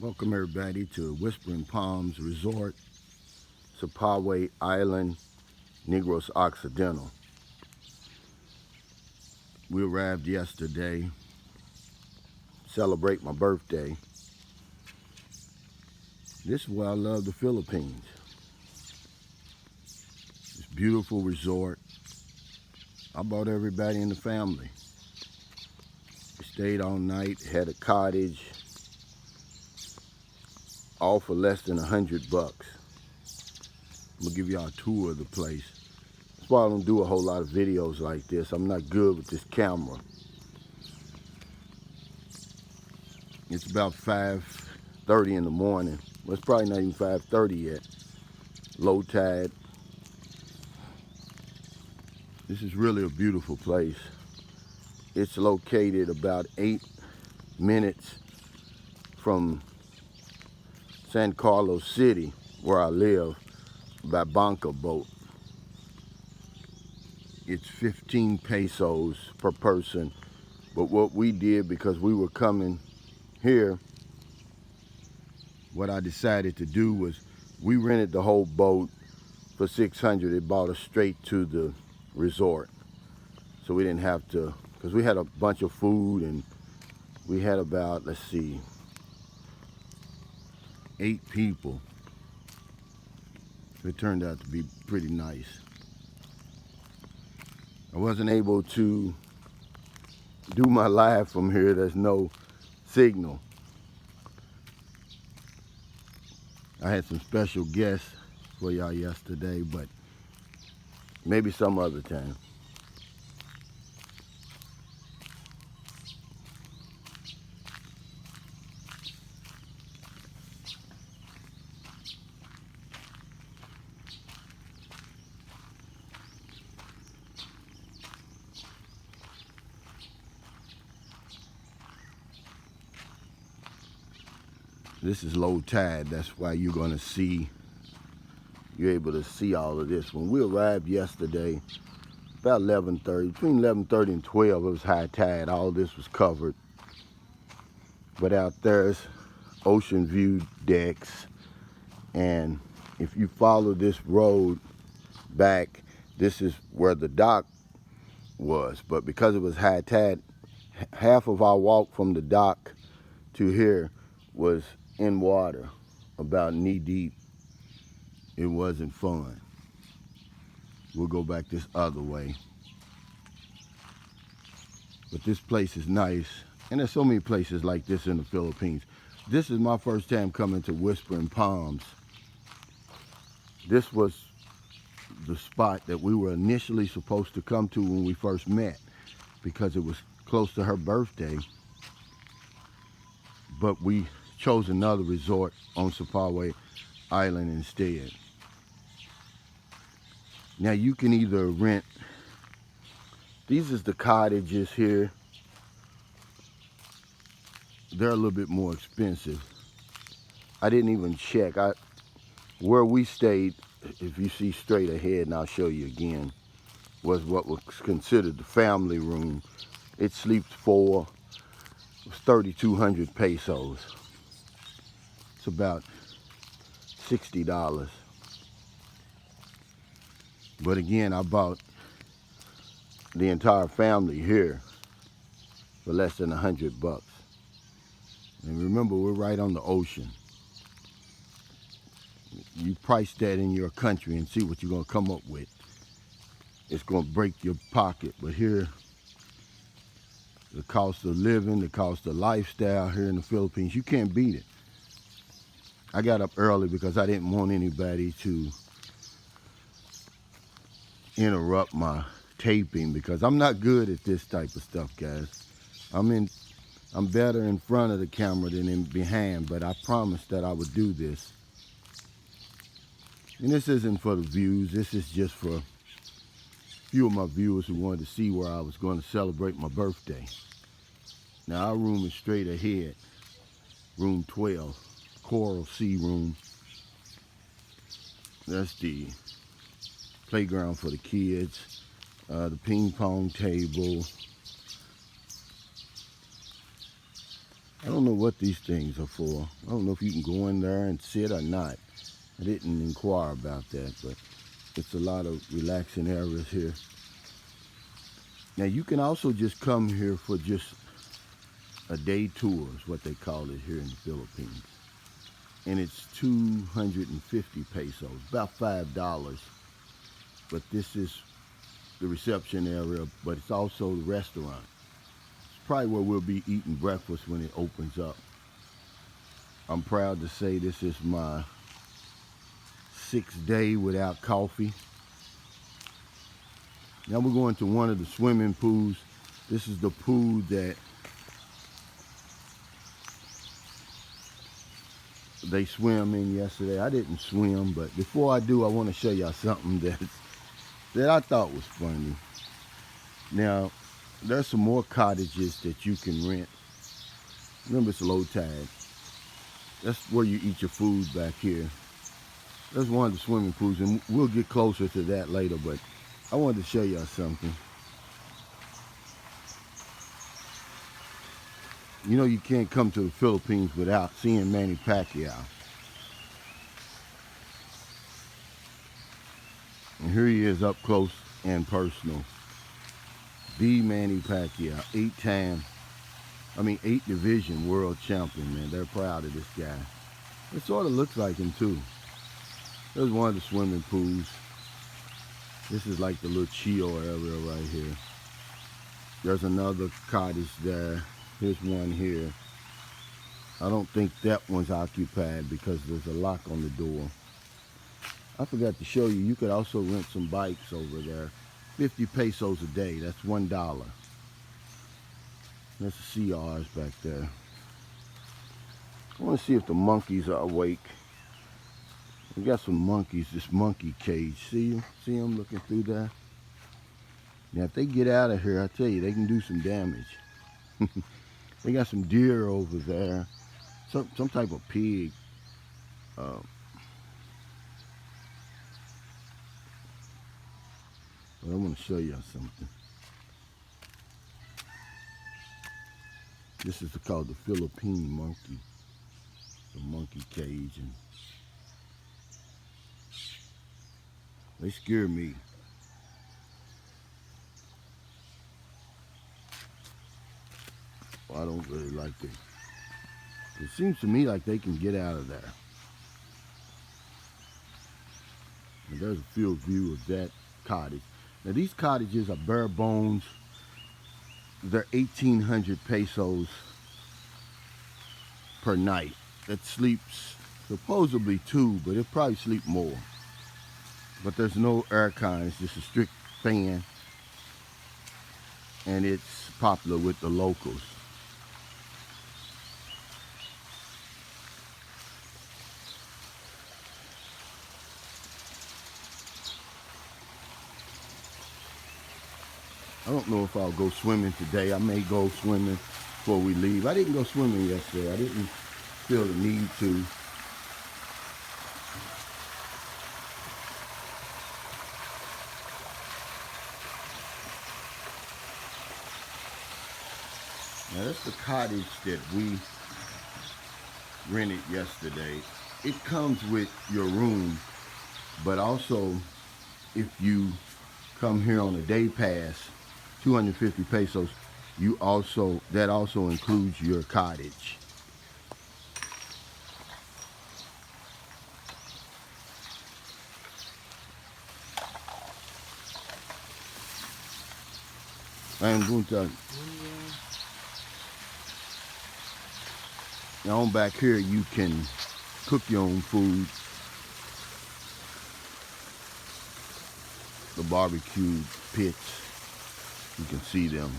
Welcome everybody to Whispering Palms Resort, Sapaway Island, Negros Occidental. We arrived yesterday, celebrate my birthday. This is why I love the Philippines. This beautiful resort. I brought everybody in the family. We stayed all night, had a cottage, all for less than $100. I'm gonna give y'all a tour of the place. That's why I don't do a whole lot of videos like this. I'm not good with this camera. It's about 5:30 in the morning. Well, it's probably not even 5:30 yet. Low tide. This is really a beautiful place. It's located about 8 minutes from San Carlos City, where I live, by Banca boat. It's 15 pesos per person. But what we did, because we were coming here, what I decided to do was we rented the whole boat for $600. It brought us straight to the resort. So we didn't have to, because we had a bunch of food and we had about, let's see, 8 people. It turned out to be pretty nice. I wasn't able to do my live from here. There's no signal. I had some special guests for y'all yesterday, but maybe some other time. This is low tide. That's why you're able to see all of this. When we arrived yesterday, about 11:30, between 11:30 and 12, it was high tide. All this was covered. But out there's ocean view decks. And if you follow this road back, this is where the dock was. But because it was high tide, half of our walk from the dock to here was in water, about knee deep. It wasn't fun. We'll go back this other way. But this place is nice, and there's so many places like this in the Philippines. This is my first time coming to Whispering Palms. This was the spot that we were initially supposed to come to when we first met, because it was close to her birthday. But we chose another resort on Sapaway Island instead. Now you can either rent, these is the cottages here. They're a little bit more expensive. I didn't even check. Where we stayed, if you see straight ahead, and I'll show you again, was what was considered the family room. It sleeps 4. It was 3,200 pesos. It's about $60. But again, I bought the entire family here for less than $100. And remember, we're right on the ocean. You price that in your country and see what you're gonna come up with. It's gonna break your pocket. But here, the cost of living, the cost of lifestyle here in the Philippines, you can't beat it. I got up early because I didn't want anybody to interrupt my taping, because I'm not good at this type of stuff, guys. I'm better in front of the camera than in behind, but I promised that I would do this. And this isn't for the views. This is just for a few of my viewers who wanted to see where I was going to celebrate my birthday. Now our room is straight ahead, room 12, Coral Sea room. That's the playground for the kids, the ping pong table. I don't know what these things are for. I don't know if you can go in there and sit or not. I didn't inquire about that, but it's a lot of relaxing areas here. Now you can also just come here for just a day tour is what they call it here in the Philippines. And it's 250 pesos, about $5. But this is the reception area, but it's also the restaurant. It's probably where we'll be eating breakfast when it opens up. I'm proud to say this is my 6th day without coffee. Now we're going to one of the swimming pools. This is the pool that they swam in yesterday. I didn't swim, but before I do, I want to show y'all something that I thought was funny. Now, there's some more cottages that you can rent. Remember, it's low tide. That's where you eat your food back here. There's one of the swimming pools, and we'll get closer to that later, but I wanted to show y'all something. You know you can't come to the Philippines without seeing Manny Pacquiao. And here he is up close and personal. The Manny Pacquiao, 8 division world champion, man. They're proud of this guy. It sort of looks like him too. There's one of the swimming pools. This is like the little chill area right here. There's another cottage there. Here's one here. I don't think that one's occupied because there's a lock on the door. I forgot to show you, you could also rent some bikes over there. 50 pesos a day, that's $1. That's the CRs back there. I want to see if the monkeys are awake. We got some monkeys, this monkey cage. See them looking through there? Now if they get out of here, I tell you, they can do some damage. They got some deer over there. Some type of pig. But I want to show you something. This is called the Philippine monkey. The monkey cage. And they scare me. I don't really like it. It seems to me like they can get out of there. And there's a field view of that cottage. Now these cottages are bare bones. They're 1,800 pesos per night. That sleeps supposedly 2, but it'll probably sleep more. But there's no aircon, it's just a strict fan. And it's popular with the locals. I don't know if I'll go swimming today. I may go swimming before we leave. I didn't go swimming yesterday. I didn't feel the need to. Now that's the cottage that we rented yesterday. It comes with your room, but also if you come here on a day pass, 250 pesos, that also includes your cottage. I'm going to now on back here you can cook your own food. The barbecue pits, you can see them.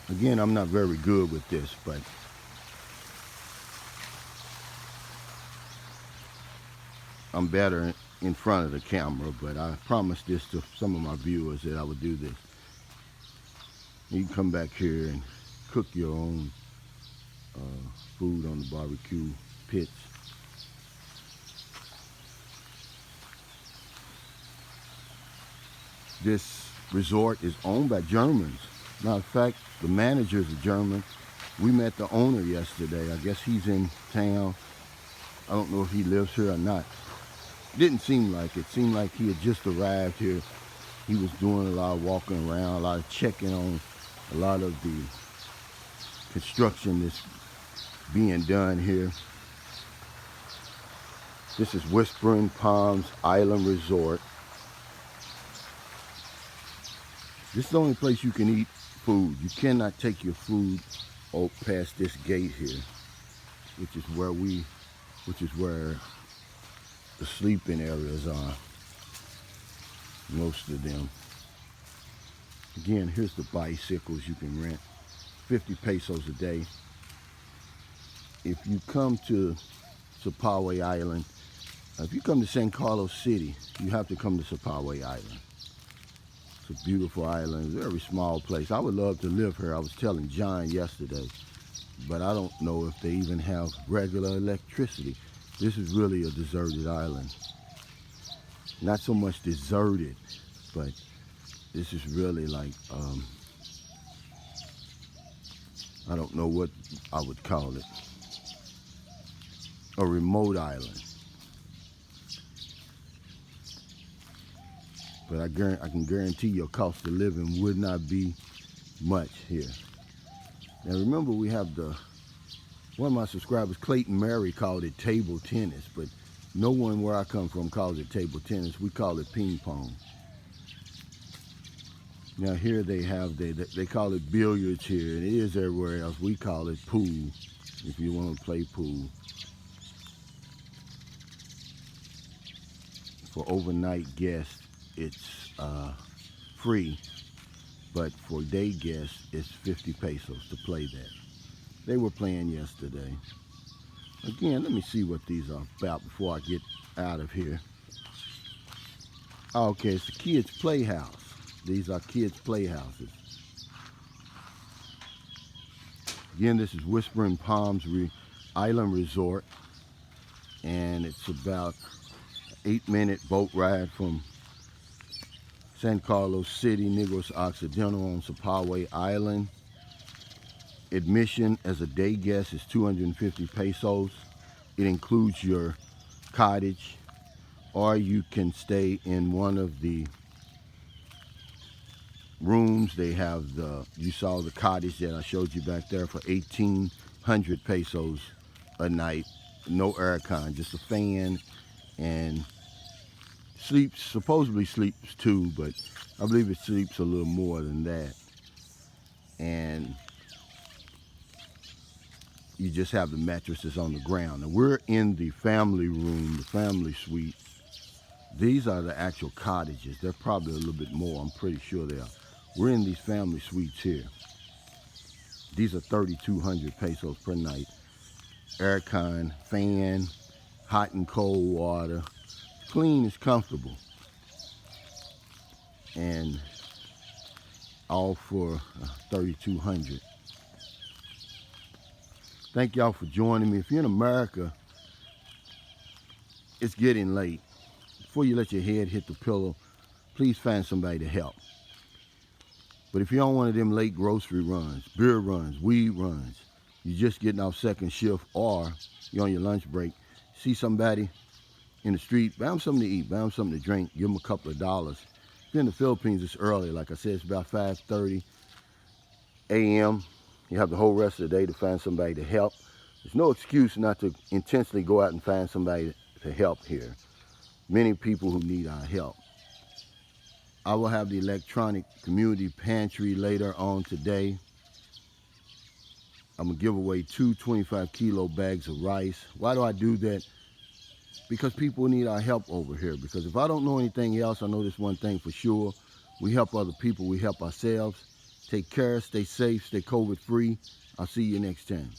Again, I'm not very good with this, but I'm better in front of the camera, but I promised this to some of my viewers that I would do this. You can come back here and cook your own food on the barbecue pits. This resort is owned by Germans. Matter of fact, the manager is a German. We met the owner yesterday. I guess he's in town. I don't know if he lives here or not. Didn't seem like it. Seemed like he had just arrived here. He was doing a lot of walking around, a lot of checking on a lot of the construction that's being done here. This is Whispering Palms Island Resort. This is the only place you can eat food. You cannot take your food past this gate here, which is where the sleeping areas are, most of them. Again, here's the bicycles you can rent, 50 pesos a day. If you come to Sapaway Island, if you come to San Carlos City, you have to come to Sapaway Island. It's a beautiful island, very small place. I would love to live here. I was telling John yesterday, but I don't know if they even have regular electricity. This is really a deserted island. Not so much deserted, but this is really like, I don't know what I would call it. A remote island. But I can guarantee your cost of living would not be much here. Now remember, we have one of my subscribers, Clayton Mary, called it table tennis, but no one where I come from calls it table tennis. We call it ping pong. Now here they call it billiards here, and it is everywhere else. We call it pool, if you want to play pool. For overnight guests, it's free, but for day guests, it's 50 pesos to play that. They were playing yesterday. Again, let me see what these are about before I get out of here. Okay, it's a kids' playhouse. These are kids' playhouses. Again, this is Whispering Palms Island Resort, and it's about an 8-minute boat ride from San Carlos City, Negros Occidental on Sapaway Island. Admission as a day guest is 250 pesos. It includes your cottage, or you can stay in one of the rooms. They have you saw the cottage that I showed you back there for 1,800 pesos a night. No aircon, just a fan, and supposedly sleeps 2, but I believe it sleeps a little more than that. And you just have the mattresses on the ground. And we're in the family room, the family suite. These are the actual cottages. They're probably a little bit more. I'm pretty sure they are. We're in these family suites here. These are 3,200 pesos per night. Aircon, fan, hot and cold water. Clean is comfortable. And all for 3,200. Thank y'all for joining me. If you're in America, it's getting late. Before you let your head hit the pillow, please find somebody to help. But if you're on one of them late grocery runs, beer runs, weed runs, you're just getting off second shift, or you're on your lunch break, see somebody in the street, buy them something to eat, buy them something to drink, give them a couple of dollars. If you're in the Philippines, it's early. Like I said, it's about 5:30 a.m. You have the whole rest of the day to find somebody to help. There's no excuse not to intentionally go out and find somebody to help here. Many people who need our help. I will have the electronic community pantry later on today. I'm going to give away 2 25-kilo bags of rice. Why do I do that? Because people need our help over here. Because if I don't know anything else, I know this one thing for sure. We help other people, we help ourselves. Take care, stay safe, stay COVID-free. I'll see you next time.